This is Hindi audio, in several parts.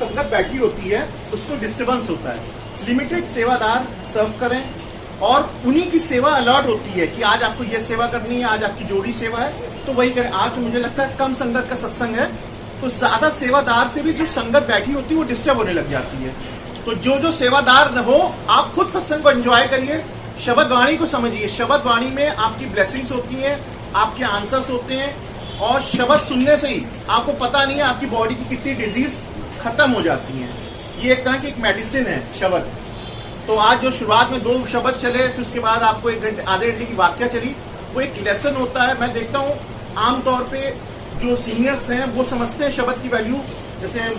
संगत बैठी होती है उसको डिस्टर्बेंस होता है। लिमिटेड सेवादार सर्व करें और उन्हीं की सेवा अलॉट होती है कि आज आपको ये सेवा करनी है, आज आपकी जोड़ी सेवा है तो वही करें। आज तो मुझे लगता है कम संगत का सत्संग है तो ज्यादा सेवादार से भी जो संगत बैठी होती है वो डिस्टर्ब होने लग जाती है। तो जो सेवादार न हो, आप खुद सत्संग को एंजॉय करिए, शब्द वाणी को समझिए। शब्द वाणी में आपकी ब्लेसिंग्स होती हैं, आपके आंसर्स होते हैं और शब्द सुनने से ही आपको पता नहीं है आपकी बॉडी की कितनी डिजीज खत्म हो जाती है। ये एक तरह की एक मेडिसिन है शब्द। तो आज जो शुरुआत में 2 शब्द चले, फिर उसके बाद आपको 1 घंटे आधे घंटे की वाक्या चली, वो एक लेसन होता है। मैं देखता हूँ आमतौर पे जो सीनियर्स हैं वो समझते हैं शब्द की वैल्यू। जैसे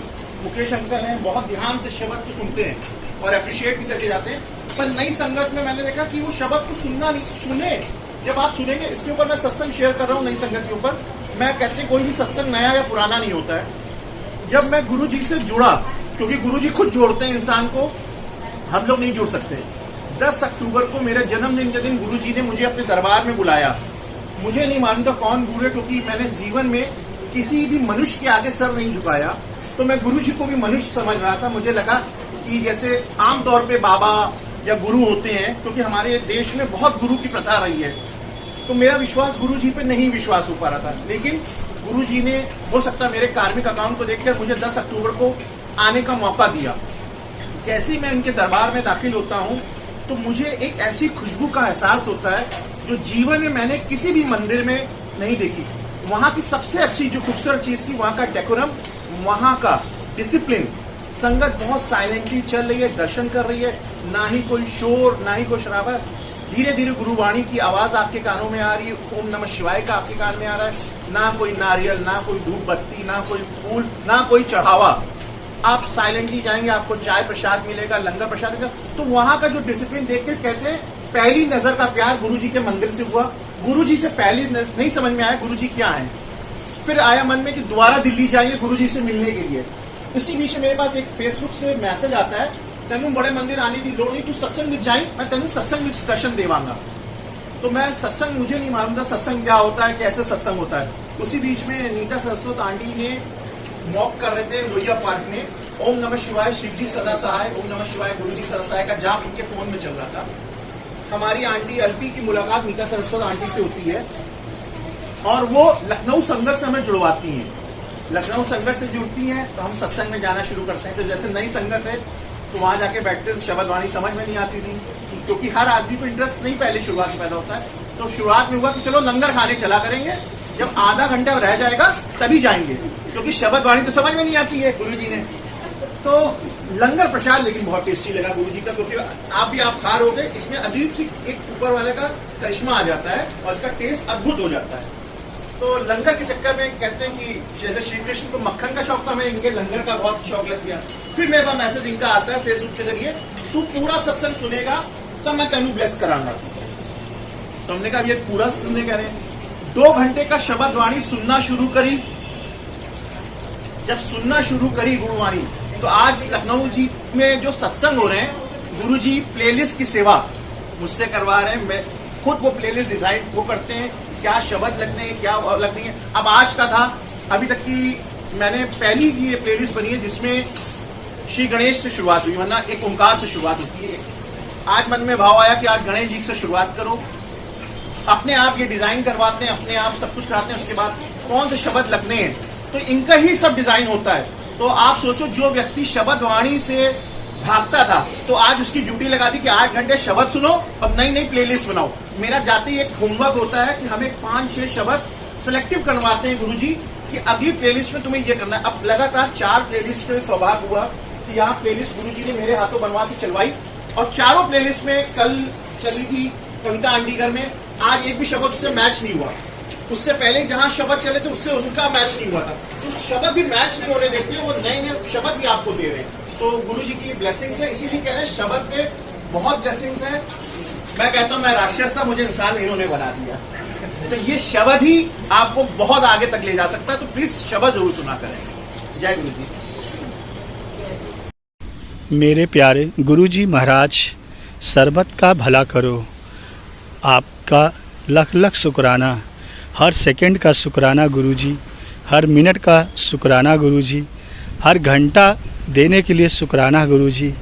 मुकेश अंकल हैं, बहुत ध्यान से शब्द को सुनते हैं और अप्रिशिएट भी करके जाते हैं। पर नई संगत में मैंने देखा कि वो शब्द को सुनना नहीं, सुने जब आप सुनेंगे। इसके ऊपर मैं सत्संग शेयर कर रहा हूँ नई संगत के ऊपर। मैं कहते कोई भी सत्संग नया या पुराना नहीं होता है। जब मैं गुरु जी से जुड़ा, क्योंकि गुरु जी खुद जोड़ते हैं इंसान को, हम लोग नहीं जुड़ सकते। 10 अक्टूबर को मेरे जन्मदिन के दिन गुरु जी ने मुझे अपने दरबार में बुलाया। मुझे नहीं मालूम था कौन गुरु है, क्योंकि मैंने जीवन में किसी भी मनुष्य के आगे सर नहीं झुकाया। तो मैं गुरु जी को भी मनुष्य समझ रहा था। मुझे लगा कि जैसे आमतौर पे बाबा या गुरु होते हैं, क्योंकि हमारे देश में बहुत गुरु की प्रथा रही है, तो मेरा विश्वास गुरु जी पे नहीं विश्वास हो पा रहा था। लेकिन गुरु जी ने हो सकता मेरे कार्मिक अकाउंट को देखकर मुझे 10 अक्टूबर को आने का मौका दिया। जैसे ही मैं इनके दरबार में दाखिल होता हूँ तो मुझे एक ऐसी खुशबू का एहसास होता है जो जीवन में मैंने किसी भी मंदिर में नहीं देखी। वहाँ की सबसे अच्छी जो खूबसूरत चीज थी वहाँ का डेकोरम, वहाँ का डिसिप्लिन। संगत बहुत साइलेंटली चल रही है, दर्शन कर रही है, ना ही कोई शोर ना ही कोई शराबा। धीरे धीरे गुरुवाणी की आवाज आपके कानों में आ रही है, ओम नमः शिवाय का आपके कान में आ रहा है। ना कोई नारियल, ना कोई धूप बत्ती, ना कोई फूल, ना कोई चढ़ावा। आप साइलेंटली जाएंगे, आपको चाय प्रसाद मिलेगा, लंगर प्रसाद मिलेगा। तो वहाँ का जो डिसिप्लिन देख कर कहते हैं पहली नजर का प्यार गुरु जी के मंदिर से हुआ। गुरु जी से पहली नहीं समझ में आया गुरु जी क्या है। फिर आया मन में कि दोबारा दिल्ली जाएंगे गुरु जी से मिलने के लिए। इसी बीच मेरे पास एक फेसबुक से मैसेज आता है, तेनू बड़े मंदिर आने की लोड़ नहीं, तू सत्संग में जाई, मैं तेनू सत्संग में दर्शन देवांगा। तो मैं सत्संग, मुझे नहीं मालूम था सत्संग क्या होता है, कैसे सत्संग होता है। उसी बीच में नीता सरस्वत आंटी ने वॉक कर रहे थे लोहिया पार्क में, ओम नमः शिवाय शिव जी सदा सहाय, ओम नमः शिवाय गुरु जी सदा सहाय का जाप उनके फोन में चल रहा था। हमारी आंटी अल्पी की मुलाकात नीता सरस्वत आंटी से होती है और वो लखनऊ संगत से हमें जुड़वाती हैं। लखनऊ संगत से जुड़ती हैं तो हम सत्संग में जाना शुरू करते हैं। तो जैसे नई संगत है तो वहां जाके बैठते शब्द वाणी समझ में नहीं आती थी, क्योंकि हर आदमी को इंटरेस्ट नहीं पहले शुरुआत में पैदा होता है। तो शुरुआत में हुआ कि चलो लंगर खाने चला करेंगे, जब आधा घंटा रह जाएगा तभी जाएंगे, क्योंकि शब्द वाणी तो समझ में नहीं आती है गुरु जी ने। तो लंगर प्रसाद लेकिन बहुत टेस्टी लगा गुरु जी का, क्योंकि आप खा रहोगे, इसमें अजीब सी एक ऊपर वाले का करिश्मा आ जाता है और इसका टेस्ट अद्भुत हो जाता है। तो लंगर के चक्कर में कहते हैं कि जैसे श्री कृष्ण को मक्खन का शौक था, हमें इनके लंगर का बहुत शौक लग गया। फिर मेरे पास मैसेज इनका आता है फेसबुक के जरिए, तू पूरा सत्संग सुनेगा तब मैं तेनू ब्लेस कराऊंगा। तो हमने कहा ये पूरा सुनने कह रहे हैं। 2 घंटे का शब्द वाणी सुनना शुरू करी। जब सुनना शुरू करी गुरुवाणी, तो आज लखनऊ जी में जो सत्संग हो रहे हैं, गुरु जी प्लेलिस्ट की सेवा मुझसे करवा रहे हैं। मैं खुद वो प्लेलिस्ट डिजाइन वो करते हैं, क्या शब्द लगने हैं, क्या लगने हैं। अब आज का था, अभी तक की मैंने पहली ये प्लेलिस्ट बनी है जिसमें श्री गणेश से शुरुआत हुई, वरना एक ओंकार से शुरुआत होती है। आज मन में भाव आया कि आज गणेश जी से शुरुआत करो। अपने आप ये डिजाइन करवाते हैं, अपने आप सब कुछ कराते हैं। उसके बाद कौन से शब्द लगने हैं, तो इनका ही सब डिजाइन होता है। तो आप सोचो, जो व्यक्ति शब्द वाणी से भागता था तो आज उसकी ड्यूटी लगा दी कि 8 घंटे शब्द सुनो और नई नई प्लेलिस्ट बनाओ। मेरा जाते ही एक होमवर्क होता है कि हमें 5-6 शब्द सिलेक्टिव करवाते हैं गुरुजी कि अगली प्लेलिस्ट में तुम्हें ये करना है। अब लगातार 4 प्लेलिस्ट में सौभाग्य हुआ कि यहाँ प्लेलिस्ट गुरुजी ने मेरे हाथों बनवा के चलवाई और चारों प्लेलिस्ट में कल चली थी कविता आंडीगर में, आज एक भी शब्द उससे मैच नहीं हुआ। उससे पहले जहाँ शब्द चले थे उससे उनका मैच नहीं हुआ था। तो शब्द भी मैच नहीं होने देते, वो नए नए शब्द भी आपको दे रहे हैं। तो गुरु जी की ब्लेसिंग्स है, इसीलिए कह रहे हैं शब्द पे बहुत ब्लेसिंग्स है। मैं कहता हूँ मैं राक्षस था, मुझे इंसान इन्होंने बना दिया। तो ये शब्द ही आपको बहुत आगे तक ले जा सकता है। तो प्लीज शब्द जरूर सुना करें। जय गुरु जी। मेरे प्यारे गुरुजी महाराज, सरबत का भला करो। आपका लख लख शुक्राना, हर सेकंड का शुक्राना गुरुजी, हर मिनट का शुक्राना गुरुजी, हर घंटा देने के लिए शुक्राना गुरुजी,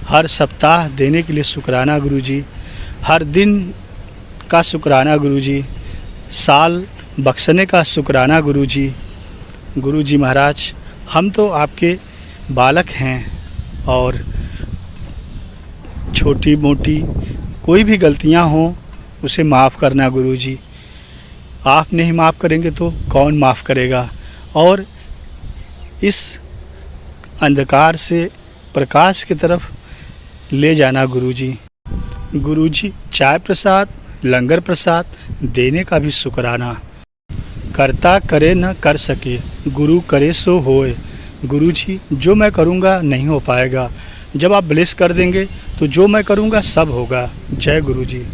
हर सप्ताह देने के लिए शुक्राना गुरुजी, हर दिन का शुक्राना गुरुजी, साल बख्शने का शुक्राना गुरुजी। गुरुजी महाराज, हम तो आपके बालक हैं और छोटी मोटी कोई भी गलतियां हों उसे माफ़ करना गुरुजी। आप नहीं माफ़ करेंगे तो कौन माफ़ करेगा। और इस अंधकार से प्रकाश की तरफ ले जाना गुरुजी। गुरुजी, चाय प्रसाद, लंगर प्रसाद देने का भी शुक्राना। करता करे न कर सके, गुरु करे सो होए। गुरुजी, जो मैं करूँगा नहीं हो पाएगा, जब आप ब्लेस कर देंगे तो जो मैं करूँगा सब होगा। जय गुरुजी।